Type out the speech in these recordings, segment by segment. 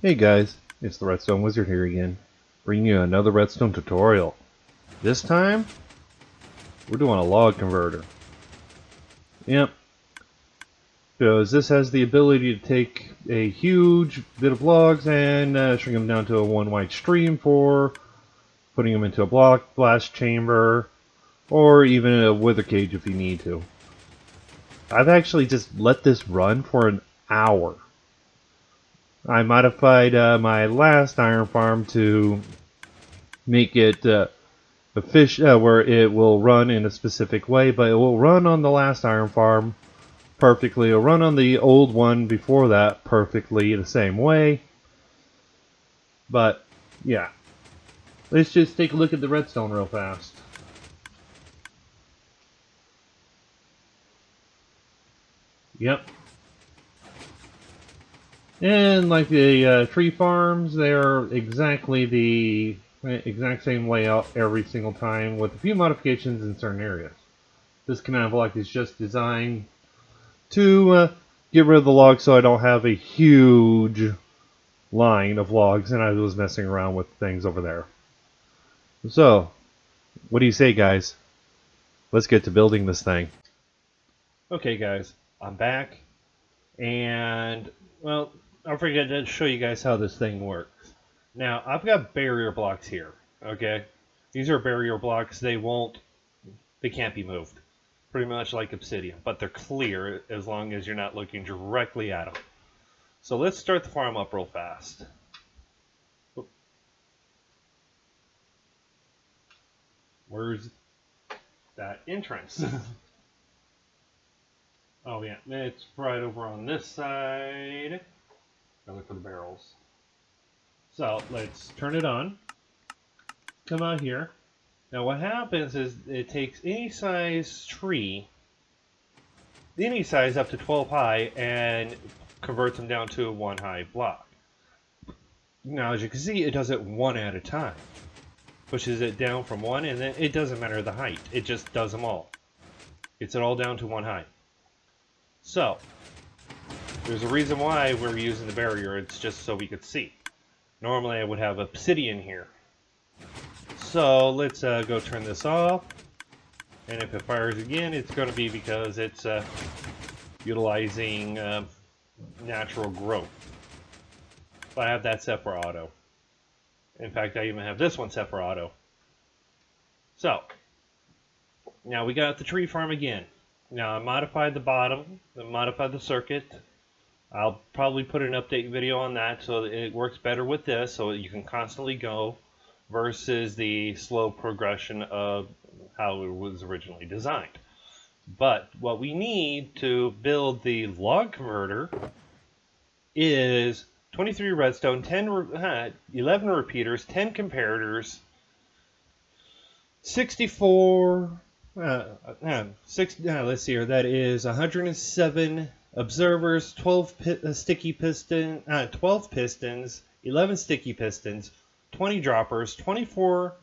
Hey guys, it's the Redstone Wizard here again, bringing you another Redstone tutorial. This time, we're doing a log converter. Yep, because this has the ability to take a huge bit of logs and shrink them down to a one wide stream for putting them into a block blast chamber, or even a wither cage if you need to. I've actually just let this run for an hour. I modified my last iron farm to make it where it will run in a specific way, but it will run on the last iron farm perfectly. It'll run on the old one before that perfectly the same way. But yeah, let's just take a look at the redstone real fast. Yep. And like the tree farms, they're exactly the exact same layout every single time with a few modifications in certain areas. This command block is just designed to get rid of the logs so I don't have a huge line of logs and I was messing around with things over there. So, what do you say, guys? Let's get to building this thing. Okay guys, I'm back, and well, I forgot to show you guys how this thing works. Now, I've got barrier blocks here, okay? These are barrier blocks. They can't be moved. Pretty much like obsidian, but they're clear as long as you're not looking directly at them. So let's start the farm up real fast. Where's that entrance? Oh yeah, it's right over on this side. Gotta look for the barrels. So let's turn it on. Come out here. Now what happens is it takes any size tree, any size up to 12 high, and converts them down to a 1 high block. Now as you can see, it does it one at a time. Pushes it down from one, and then it doesn't matter the height. It just does them all. Gets it all down to 1 high. So, there's a reason why we're using the barrier. It's just so we could see. Normally I would have obsidian here. So let's go turn this off, and if it fires again, it's going to be because it's utilizing natural growth. But I have that set for auto. In fact, I even have this one set for auto. So, now we got the tree farm again. Now I modified the bottom, I modified the circuit. I'll probably put an update video on that so that it works better with this, so you can constantly go, versus the slow progression of how it was originally designed. But what we need to build the log converter is 23 redstone, 11 repeaters, 10 comparators, 64, let's see here, that is 107 observers, 12 pistons, 11 sticky pistons, 20 droppers, 24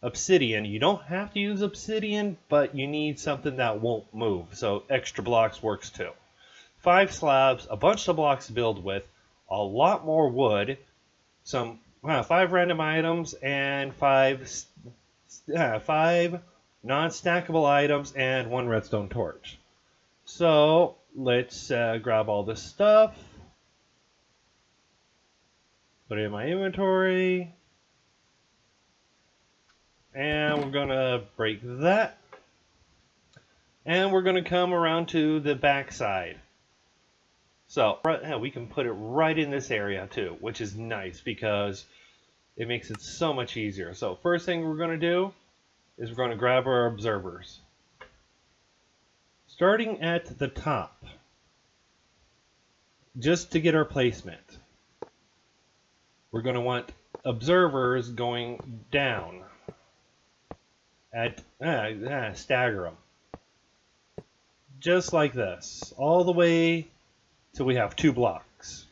obsidian. You don't have to use obsidian, but you need something that won't move, so extra blocks works too. 5 slabs, a bunch of blocks to build with, a lot more wood, some 5 random items, and 5 non-stackable items, and 1 redstone torch. So let's grab all this stuff, put it in my inventory, and we're gonna break that, and we're gonna come around to the back side. So we can put it right in this area too, which is nice because it makes it so much easier. So first thing we're going to do is we're going to grab our observers. Starting at the top, just to get our placement, we're going to want observers going down at stagger them. Just like this, all the way till we have 2 blocks.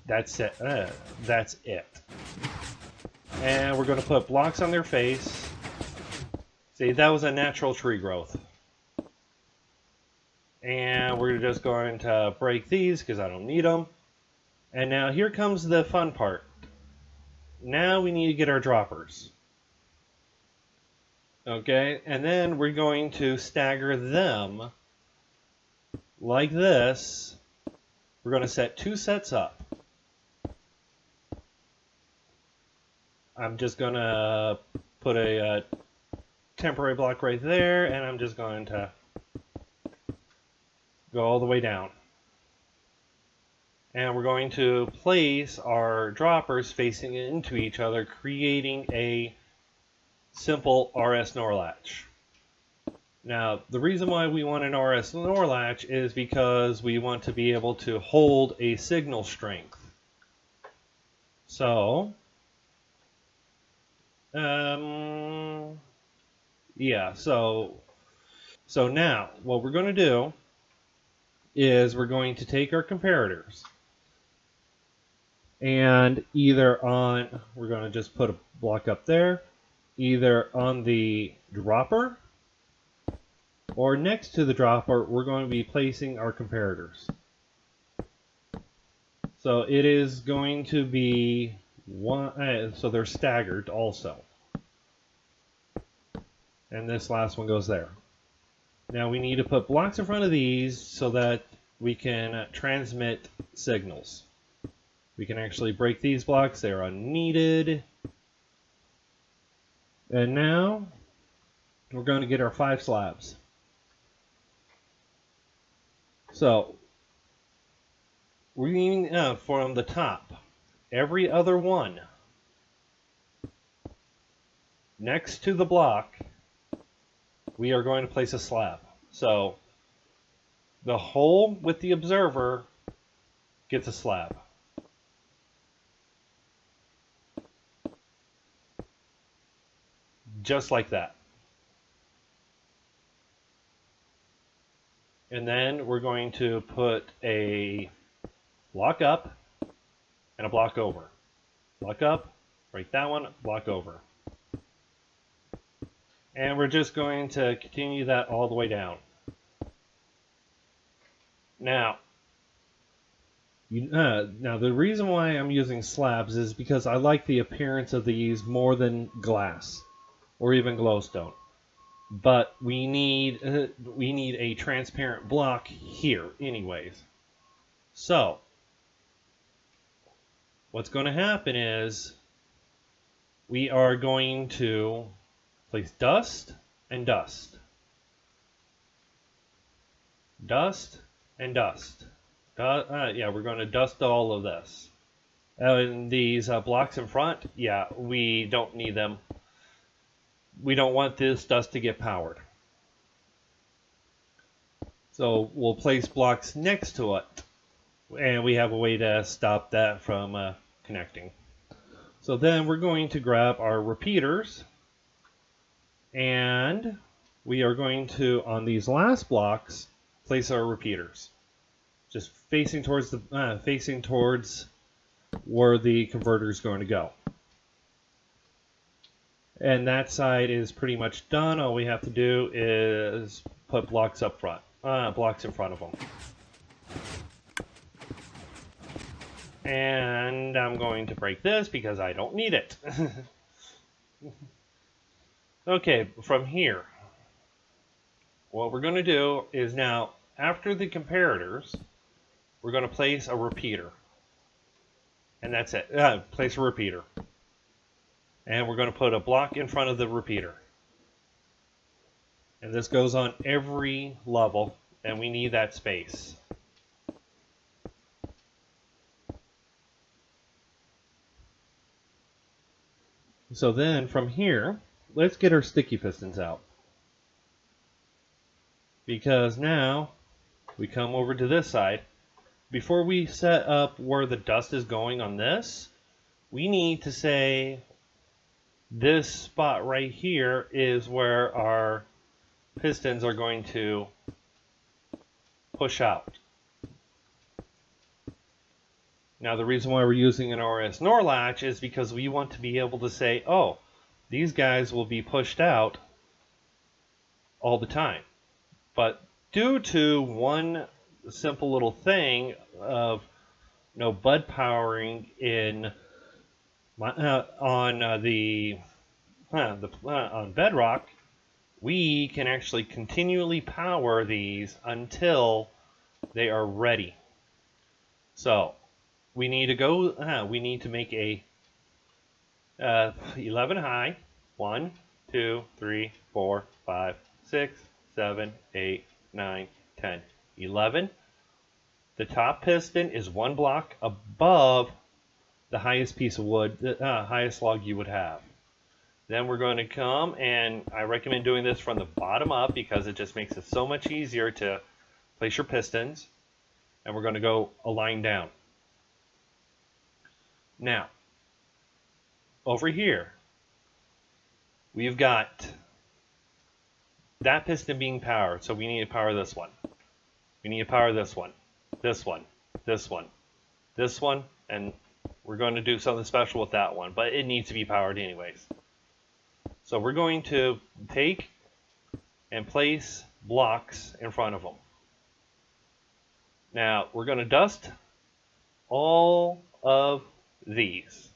That's it. That's it. And we're going to put blocks on their face. See, that was a natural tree growth. And we're just going to break these because I don't need them. And now here comes the fun part. Now we need to get our droppers. Okay, and then we're going to stagger them like this. We're going to set 2 sets up. I'm just going to put a temporary block right there, and I'm just going to go all the way down. And we're going to place our droppers facing into each other, creating a simple RS NOR latch. Now, the reason why we want an RS NOR latch is because we want to be able to hold a signal strength. So, yeah, so now what we're going to do is we're going to take our comparators, and we're going to just put a block up there, either on the dropper or next to the dropper, we're going to be placing our comparators. So it is going to be one, so they're staggered also. And this last one goes there. Now we need to put blocks in front of these so that we can transmit signals. We can actually break these blocks, they are unneeded. And now we're going to get our 5 slabs. So we need from the top, every other one next to the block, we are going to place a slab. So the hole with the observer gets a slab. Just like that. And then we're going to put a block up and a block over. Block up, break that one, block over. And we're just going to continue that all the way down. Now the reason why I'm using slabs is because I like the appearance of these more than glass or even glowstone. But we need a transparent block here anyways. So what's going to happen is we are going to place dust and dust. Dust and dust. Yeah, we're going to dust all of this. And these blocks in front, yeah, we don't need them. We don't want this dust to get powered. So we'll place blocks next to it. And we have a way to stop that from connecting. So then we're going to grab our repeaters. And we are going to, on these last blocks, place our repeaters. Just facing towards where the converter is going to go. And that side is pretty much done. All we have to do is put blocks up front, blocks in front of them. And I'm going to break this because I don't need it. Okay, from here, what we're going to do is now, after the comparators, we're going to place a repeater. And that's it. Place a repeater. And we're going to put a block in front of the repeater. And this goes on every level, and we need that space. So then, from here, let's get our sticky pistons out. Because now, we come over to this side. Before we set up where the dust is going on this, we need to say this spot right here is where our pistons are going to push out. Now the reason why we're using an RS NOR latch is because we want to be able to say, oh, these guys will be pushed out all the time. But due to one simple little thing of no bud powering in on Bedrock. We can actually continually power these until they are ready. So we need to go. We need to make a 11 high. 1, 2, 3, 4, 5, 6, 7, 8, 9, 10, 11. The top piston is one block above the highest piece of wood, the highest log you would have. Then we're going to come, and I recommend doing this from the bottom up because it just makes it so much easier to place your pistons. And we're going to go a line down. Now, over here, we've got that piston being powered, so we need to power this one. We need to power this one, this one, this one, this one, and we're going to do something special with that one, but it needs to be powered anyways. So we're going to take and place blocks in front of them. Now, we're going to dust all of these.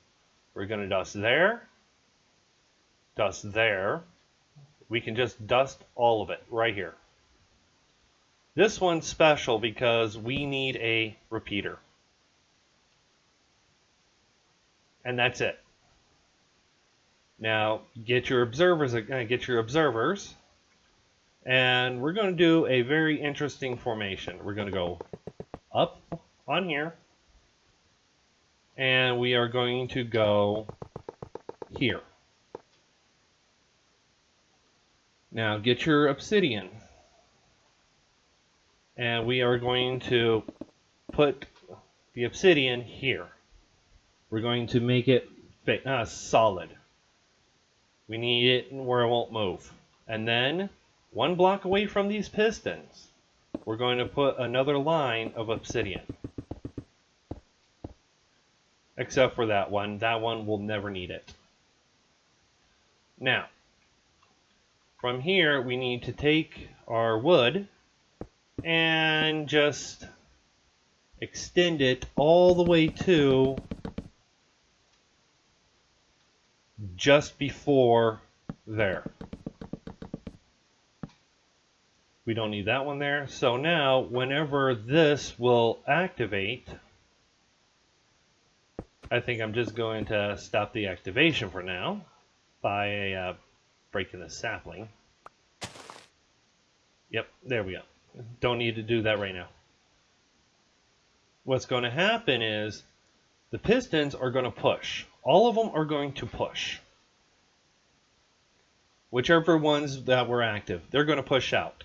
We're going to dust there, dust there. We can just dust all of it right here. This one's special because we need a repeater. And that's it. Now, get your observers, and we're going to do a very interesting formation. We're going to go up on here, and we are going to go here. Now, get your obsidian, and we are going to put the obsidian here. We're going to make it solid. We need it where it won't move. And then, one block away from these pistons, we're going to put another line of obsidian. Except for that one. That one will never need it. Now, from here, we need to take our wood and just extend it all the way to just before there. We don't need that one there. So now, whenever this will activate, I think I'm just going to stop the activation for now by breaking the sapling. Yep, there we go. Don't need to do that right now. What's going to happen is the pistons are going to push. All of them are going to push. Whichever ones that were active, they're going to push out.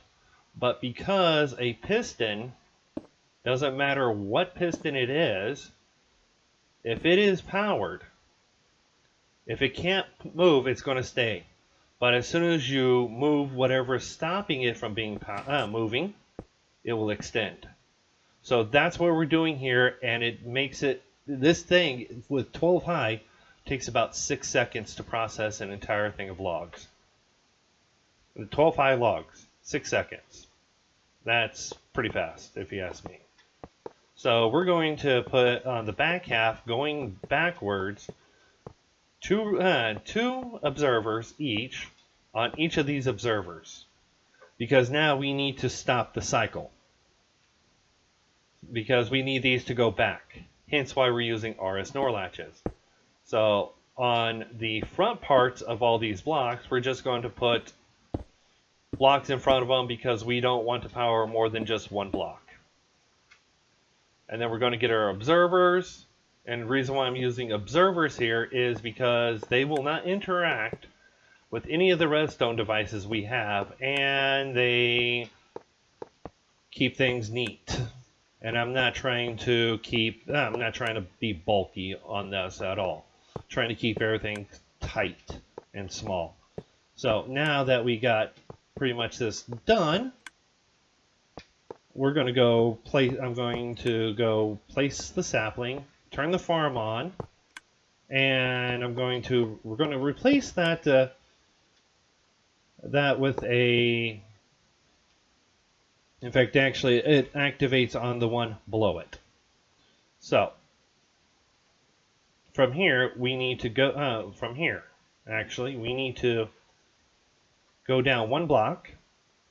But because a piston, doesn't matter what piston it is, if it is powered, if it can't move, it's going to stay. But as soon as you move whatever is stopping it from being moving, it will extend. So that's what we're doing here, and it makes it, this thing with 12 high takes about 6 seconds to process an entire thing of logs. 12 high logs, 6 seconds. That's pretty fast, if you ask me. So we're going to put on the back half, going backwards, two observers each on each of these observers. Because now we need to stop the cycle. Because we need these to go back. Hence why we're using RS NOR latches. So on the front parts of all these blocks, we're just going to put blocks in front of them because we don't want to power more than just one block. And then we're going to get our observers. And the reason why I'm using observers here is because they will not interact with any of the redstone devices we have, and they keep things neat. And I'm not trying to be bulky on this at all. I'm trying to keep everything tight and small. So now that we got pretty much this done, we're going to go place. I'm going to go place the sapling, turn the farm on, and we're going to replace that with a. In fact, actually, it activates on the one below it. So from here, we need to go, from here, actually, we need to go down 1 block.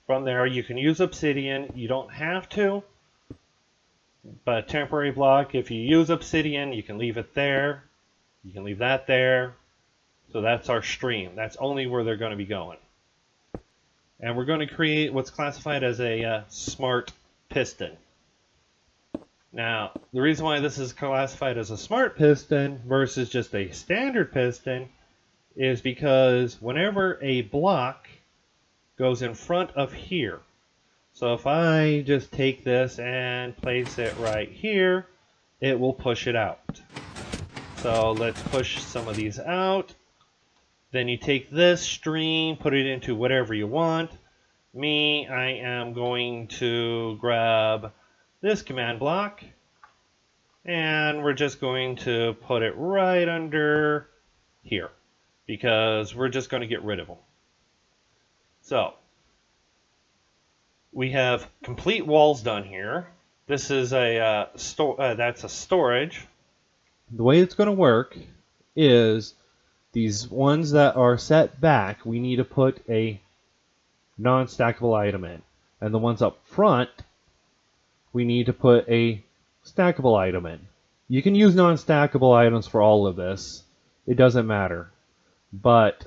From there, you can use obsidian. You don't have to, but temporary block, if you use obsidian, you can leave it there. You can leave that there. So that's our stream. That's only where they're going to be going. And we're going to create what's classified as a smart piston. Now, the reason why this is classified as a smart piston versus just a standard piston is because whenever a block goes in front of here, so if I just take this and place it right here, it will push it out. So let's push some of these out. Then you take this stream, put it into whatever you want. Me, I am going to grab this command block, and we're just going to put it right under here, because we're just going to get rid of them. So, we have complete walls done here. This is a that's a storage. The way it's going to work is these ones that are set back, we need to put a non-stackable item in. And the ones up front, we need to put a stackable item in. You can use non-stackable items for all of this. It doesn't matter. But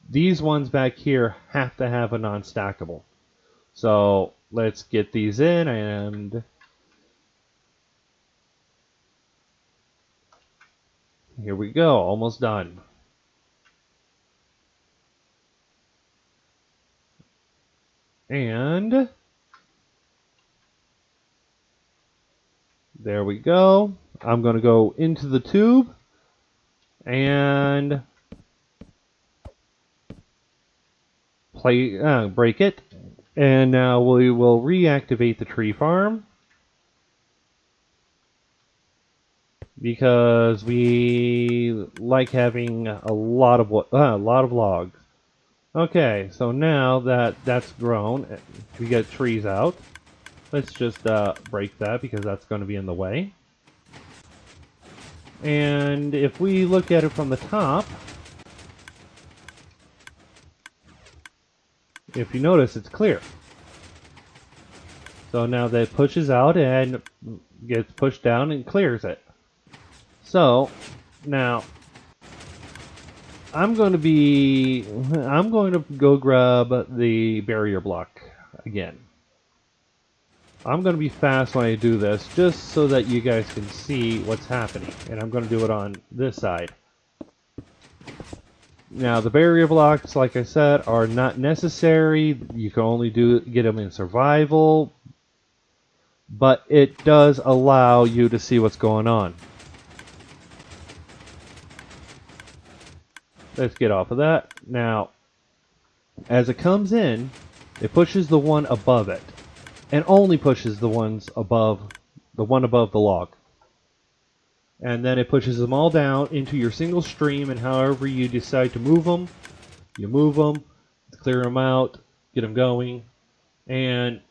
these ones back here have to have a non-stackable. So let's get these in, and here we go, almost done. And there we go. I'm going to go into the tube and break it. And now we will reactivate the tree farm, because we like having a lot of logs. Okay, so now that that's grown, we get trees out. Let's just break that, because that's going to be in the way. And if we look at it from the top, if you notice, it's clear. So now that pushes out and gets pushed down and clears it. So now I'm going to go grab the barrier block again. I'm going to be fast when I do this, just so that you guys can see what's happening. And I'm going to do it on this side. Now, the barrier blocks, like I said, are not necessary. You can only get them in survival. But it does allow you to see what's going on. Let's get off of that. Now, as it comes in, it pushes the one above it. And only pushes the ones above, the one above the log. And then it pushes them all down into your single stream, and however you decide to move them, you move them, clear them out, get them going. And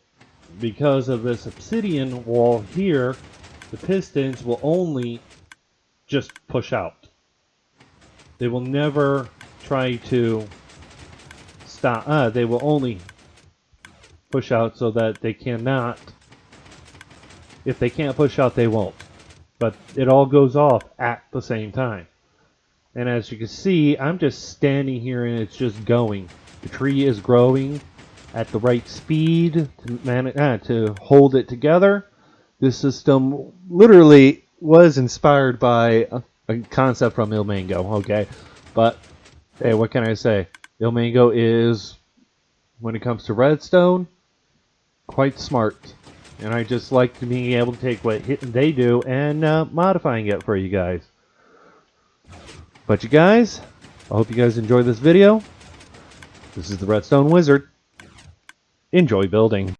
because of this obsidian wall here, the pistons will only just push out. They will never try to stop. They will only push out so that they cannot. If they can't push out, they won't. But it all goes off at the same time. And as you can see, I'm just standing here and it's just going. The tree is growing at the right speed to hold it together. This system literally was inspired by a concept from Ilmango, okay? But, hey, what can I say? Ilmango is, when it comes to redstone, quite smart. And I just like being able to take what they do and modifying it for you guys. But you guys, I hope you guys enjoyed this video. This is the Redstone Wizard. Enjoy building.